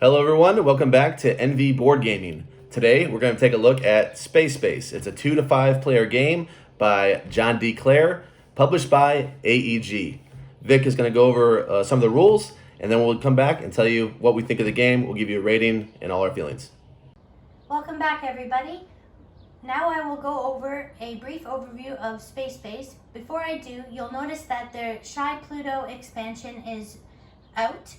Hello everyone, welcome back to NV Board Gaming. Today we're going to take a look at Space Space. It's a 2 to 5 player game by John D. Clare, published by AEG. Vic is going to go over some of the rules, and then we'll come back and tell you what we think of the game. We'll give you a rating and all our feelings. Welcome back, everybody. Now I will go over a brief overview of Space Space. Before I do, you'll notice that the Shy Pluto expansion is out.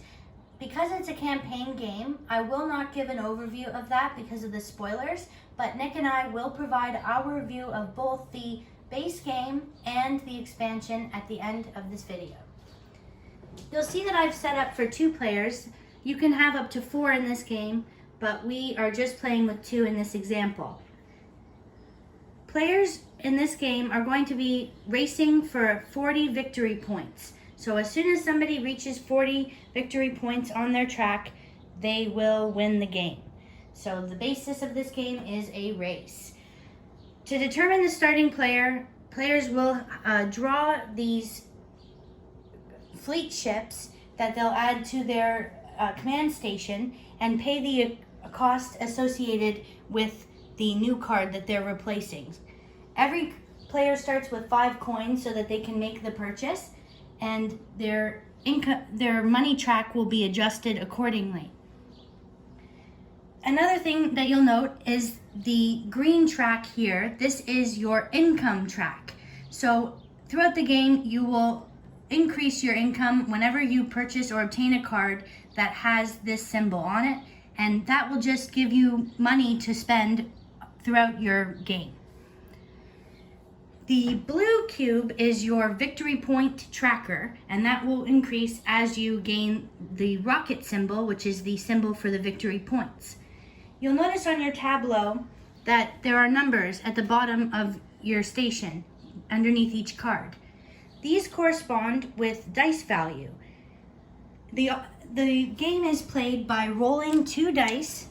Because it's a campaign game, I will not give an overview of that because of the spoilers, but Nick and I will provide our review of both the base game and the expansion at the end of this video. You'll see that I've set up for 2 players. You can have up to 4 in this game, but we are just playing with 2 in this example. Players in this game are going to be racing for 40 victory points. So as soon as somebody reaches 40 victory points on their track, they will win the game. So the basis of this game is a race. To determine the starting player, players will draw these fleet ships that they'll add to their command station and pay the cost associated with the new card that they're replacing. Every player starts with 5 coins so that they can make the purchase, and their money track will be adjusted accordingly. Another thing that you'll note is the green track here. This is your income track. So throughout the game, you will increase your income whenever you purchase or obtain a card that has this symbol on it, and that will just give you money to spend throughout your game. The blue cube is your victory point tracker, and that will increase as you gain the rocket symbol, which is the symbol for the victory points. You'll notice on your tableau that there are numbers at the bottom of your station underneath each card. These correspond with dice value. The game is played by rolling 2 dice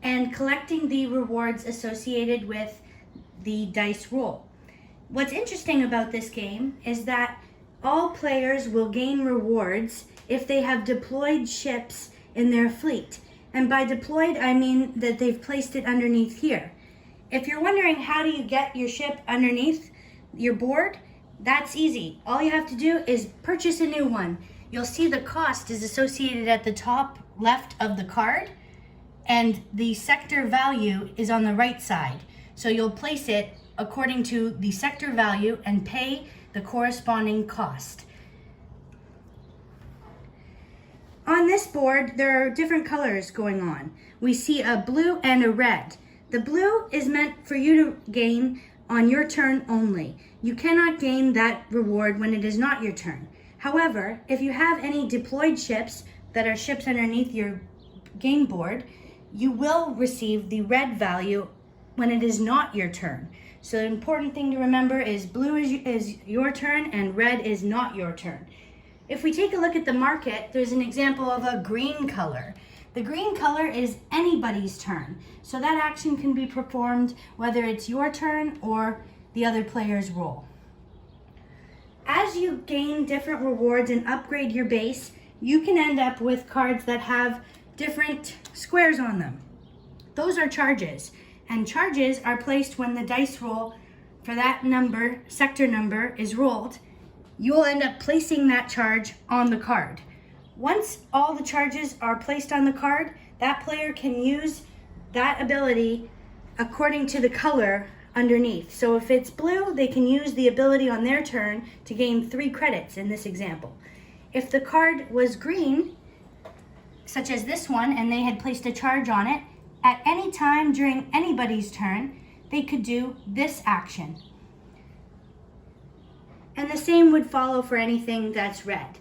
and collecting the rewards associated with the dice roll. What's interesting about this game is that all players will gain rewards if they have deployed ships in their fleet. And by deployed, I mean that they've placed it underneath here. If you're wondering how do you get your ship underneath your board, that's easy. All you have to do is purchase a new one. You'll see the cost is associated at the top left of the card, and the sector value is on the right side. So you'll place it according to the sector value and pay the corresponding cost. On this board, there are different colors going on. We see a blue and a red. The blue is meant for you to gain on your turn only. You cannot gain that reward when it is not your turn. However, if you have any deployed ships that are ships underneath your game board, you will receive the red value when it is not your turn. So the important thing to remember is blue is your turn and red is not your turn. If we take a look at the market, there's an example of a green color. The green color is anybody's turn. So that action can be performed whether it's your turn or the other player's roll. As you gain different rewards and upgrade your base, you can end up with cards that have different squares on them. Those are charges. And charges are placed when the dice roll for that number, sector number, is rolled. You'll end up placing that charge on the card. Once all the charges are placed on the card, that player can use that ability according to the color underneath. So if it's blue, they can use the ability on their turn to gain 3 credits in this example. If the card was green, such as this one, and they had placed a charge on it, at any time during anybody's turn, they could do this action. And the same would follow for anything that's red.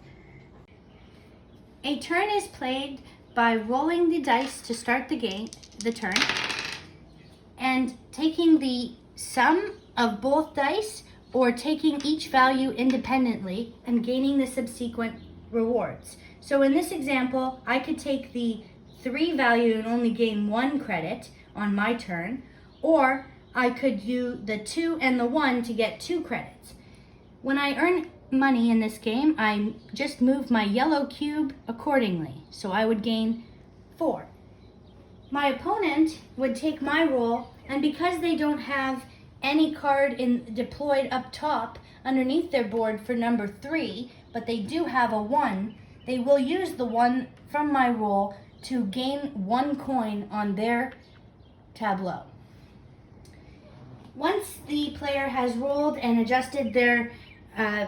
A turn is played by rolling the dice to start the turn, and taking the sum of both dice or taking each value independently and gaining the subsequent rewards. So in this example, I could take the 3 value and only gain 1 credit on my turn, or I could do the 2 and the 1 to get 2 credits. When I earn money in this game, I just moved my yellow cube accordingly. So I would gain 4. My opponent would take my roll, and because they don't have any card deployed up top underneath their board for number 3, but they do have a 1, they will use the 1 from my roll to gain 1 coin on their tableau. Once the player has rolled and adjusted their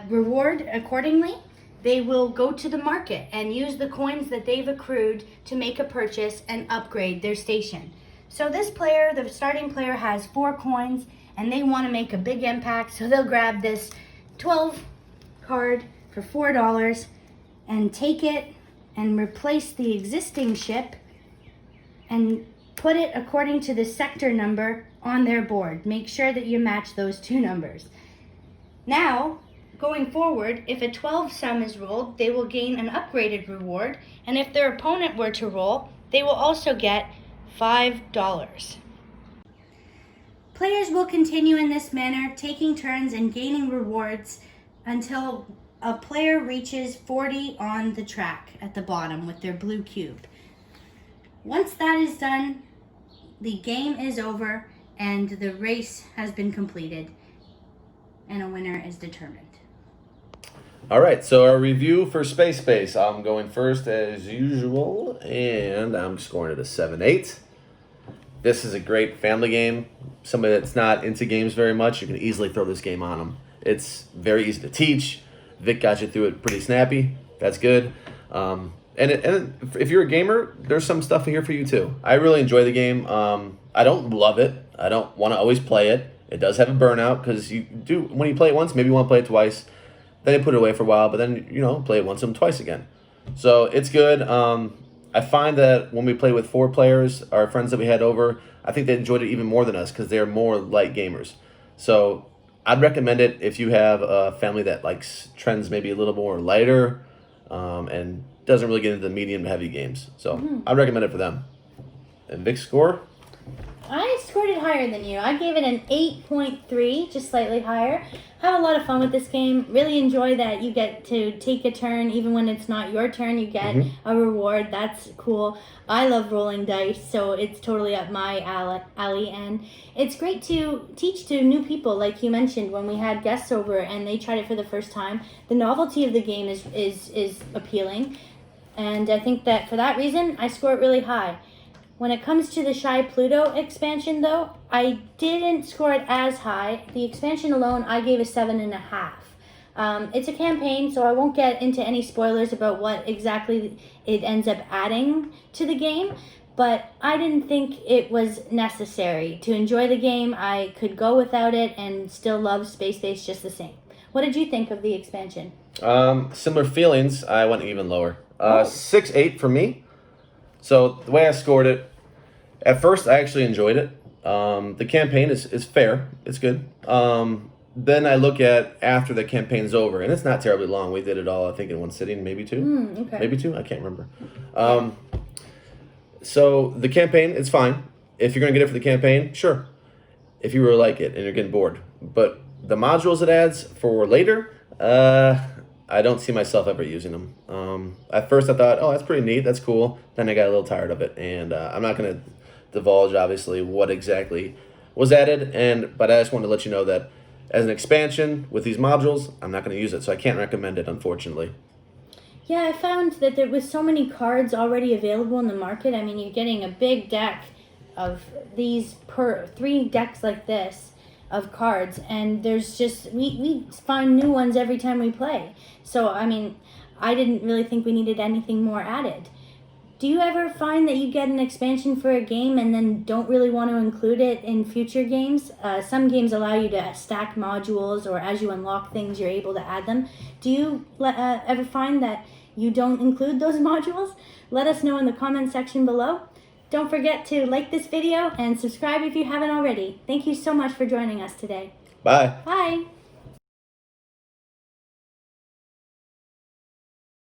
reward accordingly, they will go to the market and use the coins that they've accrued to make a purchase and upgrade their station. So this player, the starting player, has 4 coins and they want to make a big impact, so they'll grab this 12 card for $4 and take it and replace the existing ship and put it according to the sector number on their board. Make sure that you match those 2 numbers. Now, going forward, if a 12 sum is rolled, they will gain an upgraded reward, and if their opponent were to roll, they will also get $5. Players will continue in this manner, taking turns and gaining rewards until a player reaches 40 on the track at the bottom with their blue cube. Once that is done, the game is over and the race has been completed and a winner is determined. All right, so our review for Space Space. I'm going first as usual, and I'm scoring it a 7-8. This is a great family game. Somebody that's not into games very much, you can easily throw this game on them. It's very easy to teach. Vic got you through it pretty snappy. That's good. And if you're a gamer, there's some stuff here for you too. I really enjoy the game. I don't love it. I don't want to always play it. It does have a burnout because you do, when you play it once, maybe you want to play it twice. Then you put it away for a while, but then, play it once and twice again. So it's good. I find that when we play with 4 players, our friends that we had over, I think they enjoyed it even more than us because they're more light gamers. So I'd recommend it if you have a family that likes trends maybe a little more lighter and doesn't really get into the medium to heavy games. So I'd recommend it for them. And Vic's score? I scored it higher than you. I gave it an 8.3, just slightly higher. Have a lot of fun with this game. Really enjoy that you get to take a turn. Even when it's not your turn, you get a reward. That's cool. I love rolling dice, so it's totally up my alley. And it's great to teach to new people, like you mentioned, when we had guests over and they tried it for the first time. The novelty of the game is appealing. And I think that for that reason, I score it really high. When it comes to the Shy Pluto expansion, though, I didn't score it as high. The expansion alone, I gave a 7.5. It's a campaign, so I won't get into any spoilers about what exactly it ends up adding to the game, but I didn't think it was necessary. To enjoy the game, I could go without it and still love Space Base just the same. What did you think of the expansion? Similar feelings. I went even lower. 6-8 for me. So the way I scored it, at first I actually enjoyed it. The campaign is fair. It's good. Then I look at after the campaign's over, and it's not terribly long. We did it all, I think, in one sitting, maybe 2. Okay. Maybe 2? I can't remember. So the campaign, it's fine. If you're going to get it for the campaign, sure. If you really like it and you're getting bored. But the modules it adds for later, I don't see myself ever using them. At first I thought, oh, that's pretty neat, that's cool. Then I got a little tired of it, and I'm not going to divulge, obviously, what exactly was added, but I just wanted to let you know that as an expansion with these modules, I'm not going to use it, so I can't recommend it, unfortunately. Yeah, I found that there was so many cards already available in the market. I mean, you're getting a big deck of these 3 decks like this of cards, and there's just we find new ones every time we play. So I mean, I didn't really think we needed anything more added. Do you ever find that you get an expansion for a game and then don't really want to include it in future games? Some games allow you to stack modules, or as you unlock things, you're able to add them. Do you ever find that you don't include those modules? Let us know in the comment section below. Don't forget to like this video and subscribe if you haven't already. Thank you so much for joining us today. Bye. Bye.